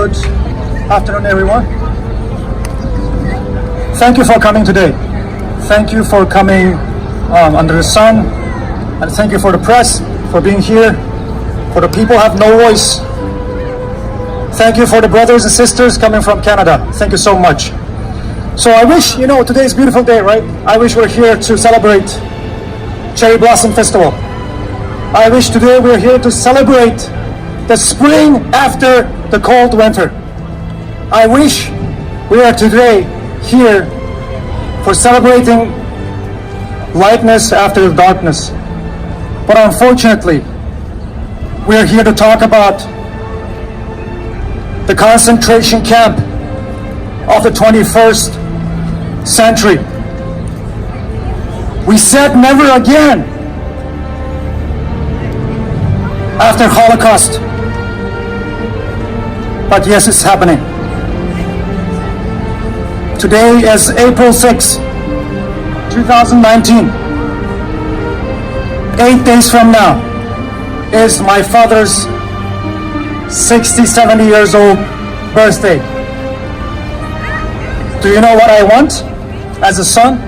Good afternoon, everyone. Thank you for coming today. Thank you for coming under the sun, and thank you for the press for being here. For the people who have no voice, thank you for the brothers and sisters coming from Canada. Thank you so much. So I wish, today is a beautiful day, right? I wish we're here to celebrate Cherry Blossom Festival. I wish today we're here to celebrate the spring after the cold winter. I wish we are today here for celebrating lightness after the darkness. But unfortunately, we're here to talk about the concentration camp of the 21st century. We said never again after Holocaust. But yes, it's happening. Today is April 6, 2019. 8 days from now is my father's 70 years old birthday. Do you know what I want as a son?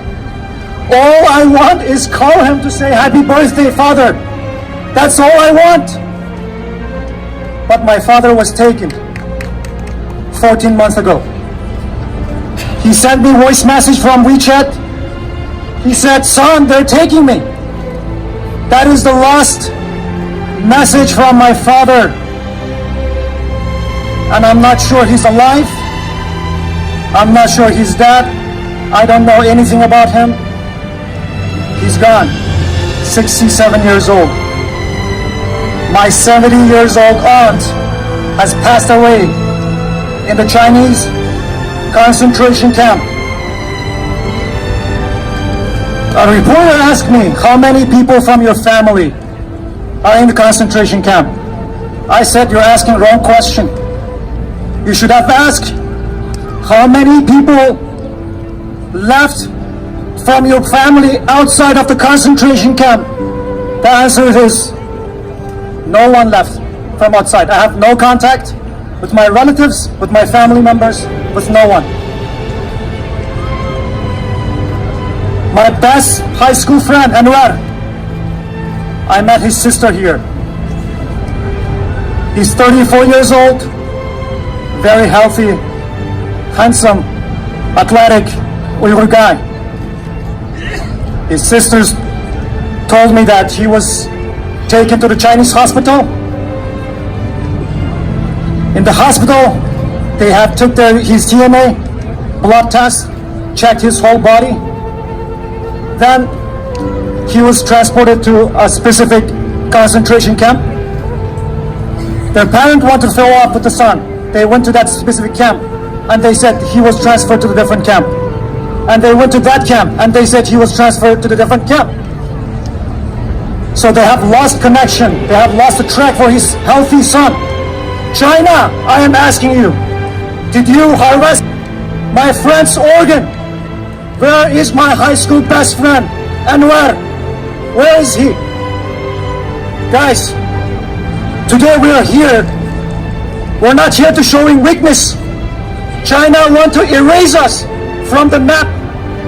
All I want is call him to say happy birthday, father. That's all I want. But my father was taken 14 months ago. He sent me voice message from WeChat. He said, son, they're taking me. That is the last message from my father. And I'm not sure he's alive. I'm not sure he's dead. I don't know anything about him. He's gone. 67 years old. My 70 years old aunt has passed away in the Chinese concentration camp. A reporter asked me, how many people from your family are in the concentration camp? I said, you're asking the wrong question. You should have asked, how many people left from your family outside of the concentration camp? The answer is, no one left from outside. I have no contact with my relatives, with my family members, with no one. My best high school friend, Anwar, I met his sister here. He's 34 years old, very healthy, handsome, athletic Uyghur guy. His sisters told me that he was taken to the Chinese hospital. In the hospital, they have took his DNA, blood test, checked his whole body. Then he was transported to a specific concentration camp. Their parents wanted to follow up with the son. They went to that specific camp and they said he was transferred to the different camp. And they went to that camp and they said he was transferred to the different camp. So they have lost connection. They have lost the track for his healthy son. China, I am asking you, did you harvest my friend's organ? Where is my high school best friend, Anwar? Where is he? Guys, today we are here. We're not here to showing weakness. China want to erase us from the map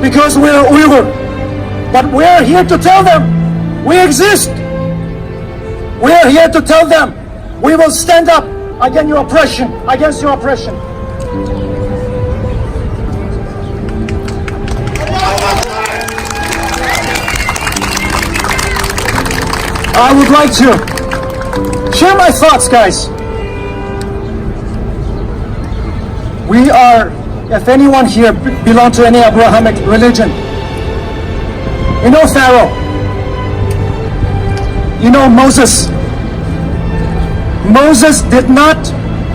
because we're Uyghur. But we're here to tell them we exist. We're here to tell them we will stand up against your oppression, I would like to share my thoughts, guys. We are, if anyone here belongs to any Abrahamic religion, you know Pharaoh, you know Moses. Moses did not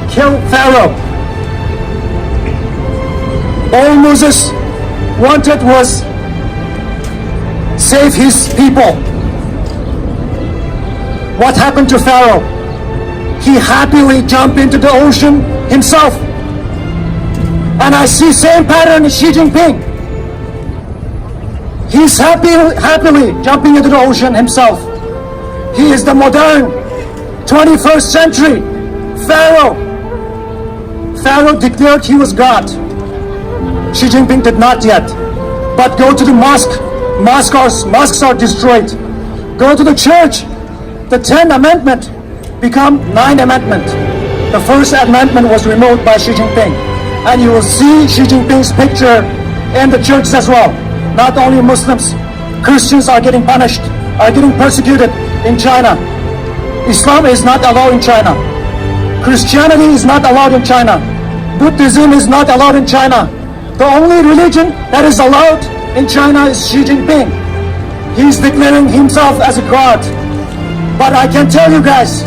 kill Pharaoh. All Moses wanted was save his people. What happened to Pharaoh? He happily jumped into the ocean himself. And I see same pattern in Xi Jinping. He's happily jumping into the ocean himself. He is the modern 21st century Pharaoh. Pharaoh declared he was God. Xi Jinping did not yet. But go to the mosque, mosques are destroyed. Go to the church, the 10th Amendment become 9th Amendment. The first amendment was removed by Xi Jinping. And you will see Xi Jinping's picture in the churches as well. Not only Muslims, Christians are getting punished, are getting persecuted in China. Islam is not allowed in China. Christianity is not allowed in China. Buddhism is not allowed in China. The only religion that is allowed in China is Xi Jinping. He's declaring himself as a god. But I can tell you guys,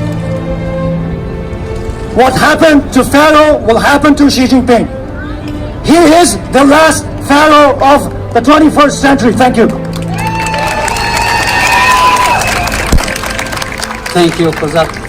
what happened to Pharaoh will happen to Xi Jinping. He is the last Pharaoh of the 21st century. Thank you. Thank you, Kazak.